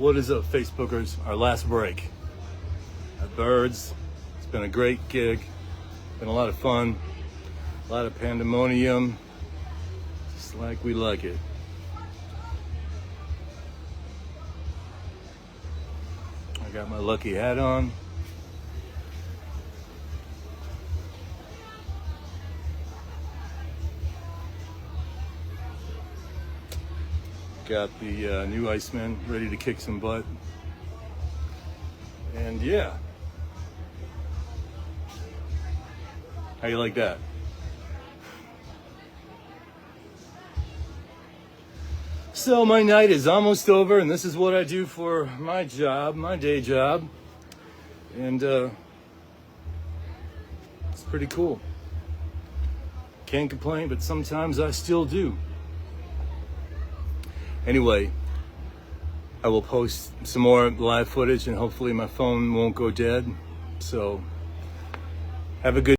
What is up, Facebookers? Our last break at Birds. It's been a great gig. Been a lot of fun. A lot of pandemonium. Just like we like it. I got my lucky hat on. Got the new Iceman ready to kick some butt. And yeah. How you like that? So my night is almost over, and this is what I do for my job, my day job. And it's pretty cool. Can't complain, but sometimes I still do. Anyway, I will post some more live footage, and hopefully my phone won't go dead. So have a good